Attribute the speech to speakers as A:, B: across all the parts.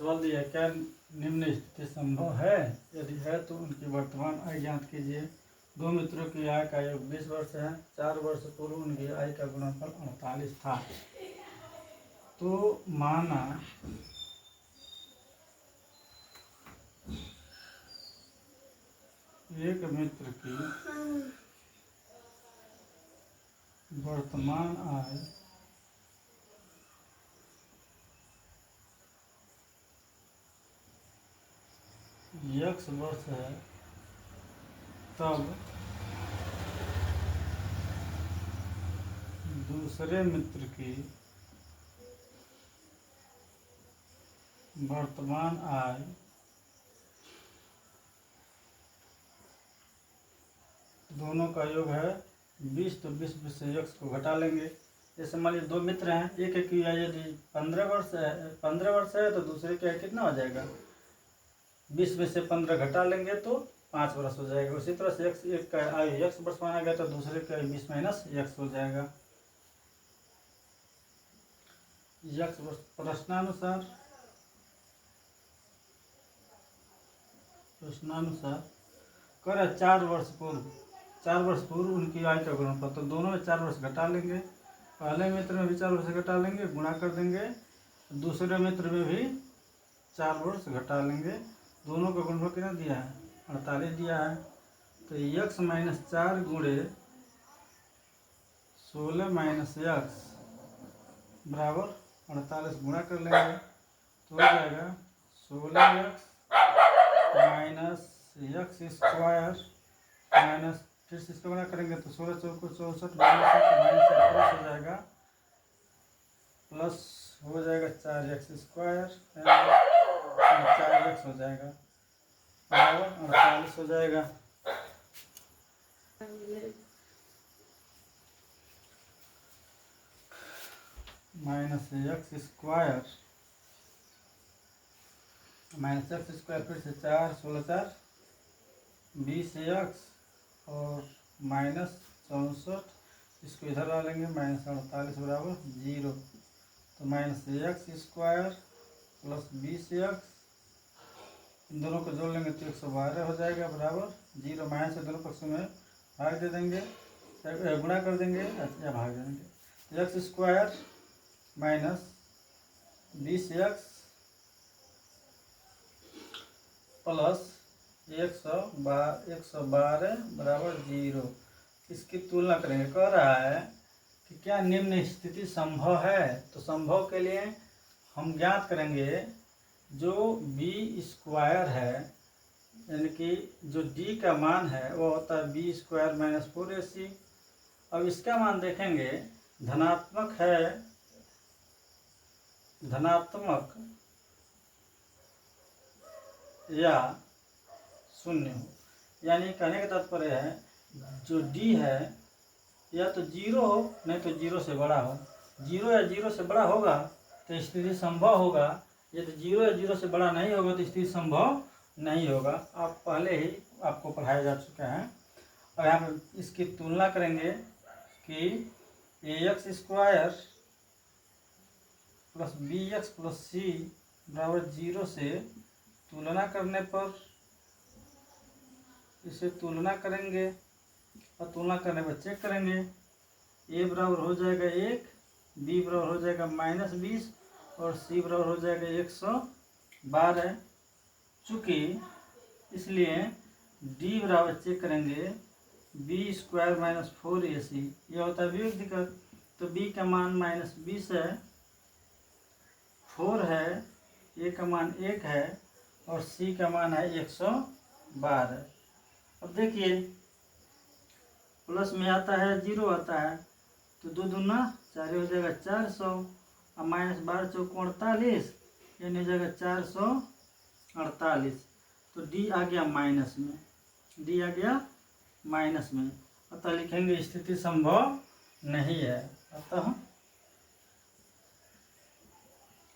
A: सवाल दिया क्या निम्न स्थिति संभव है, यदि है तो उनकी वर्तमान आयु ज्ञात कीजिए। दो मित्रों की आय का योग 20 वर्ष है। 4 वर्ष पूर्व उनकी आय का गुणनफल 48 था। तो माना एक मित्र की वर्तमान आय x वर्ष है, तब दूसरे मित्र की वर्तमान आय दोनों का योग है 20, तो 20 से x को घटा लेंगे। जैसे मान लीजिए दो मित्र हैं, एक की आयु यदि 15 वर्ष है तो दूसरे की आयु कितना हो जाएगा, 20 में से 15 घटा लेंगे तो 5 वर्ष हो जाएगा। उसी तरह से एक का आयु x वर्ष माना गया तो दूसरे का आयु 20 माइनस x हो जाएगा। x वर्ष प्रश्नानुसार कर 4 वर्ष पूर्व उनकी आयु का गुणनफल, तो दोनों में 4 वर्ष घटा लेंगे। पहले मित्र में भी 4 वर्ष घटा लेंगे, गुणा कर देंगे। दूसरे मित्र में भी 4 वर्ष घटा लेंगे। दोनों का गुणनफल कितना दिया है, 48 दिया है। तो x माइनस 4 गुणे 16 माइनस x बराबर 48, गुणा कर लेंगे तो हो जाएगा 16x minus x square minus, फिर से इसको गुणा करेंगे तो 16 चौको 64 माइनस 48 हो जाएगा, प्लस हो जाएगा 4x स्क्वायर 4x हो जाएगा बराबर 48 हो जाएगा। माइनस एक्स स्क्वायर फिर से 4 16 4 20x और माइनस 64, इसको इधर ला लेंगे माइनस 48 बराबर 0। तो minus x square plus 20x, इन दोनों को जोड़ लेंगे तो 112 हो जाएगा बराबर 0। माइनस से दोनों पक्षों में भाग दे देंगे, गुणा कर देंगे या भाग दे देंगे। तो x square minus 20x plus 112 बराबर 0। इसकी तुलना करेंगे। कह रहा है कि क्या निम्न स्थिति संभव है, तो संभव के लिए हम ज्ञात करेंगे जो b स्क्वायर है, यानी कि जो d का मान है वो होता है b स्क्वायर माइनस 4ac। अब इसका मान देखेंगे, धनात्मक है, धनात्मक या शून्य हो, यानी कहने का तात्पर्य है जो d है या तो 0 हो नहीं तो 0 से बड़ा हो। 0 या 0 से बड़ा होगा तो स्थिति संभव होगा, यदि 0 या 0 से बड़ा नहीं होगा तो स्थिति संभव नहीं होगा। आप पहले ही आपको पढ़ाया जा चुका है। और यहाँ पर इसकी तुलना करेंगे कि ax square plus bx plus c बराबर 0 से तुलना करने पर, इसे तुलना करेंगे और तुलना करने पर चेक करेंगे। a बराबर हो जाएगा 1, b बराबर हो जाएगा माइनस 20 और c बराबर हो जाएगा 112। चूँकि इसलिए d बराबर चेक करेंगे b स्क्वायर माइनस 4ac, यह होता है वियुक्त दिक्कत। तो b का मान माइनस 20 है, 4 है, a का मान 1 है और c का मान है 112। अब देखिए प्लस में आता है 0 आता है, तो 2 दूना 4 हो जाएगा 400 और माइनस 12 चौको 48, यानी हो जाएगा 448। तो d आ गया माइनस में, d आ गया माइनस में, अतः लिखेंगे स्थिति संभव नहीं है।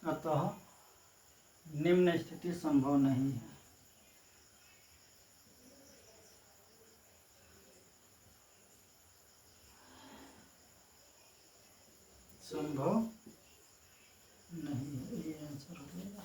A: अतः निम्न स्थिति संभव नहीं है। संभव नहीं है, ये आंसर हो जाएगा।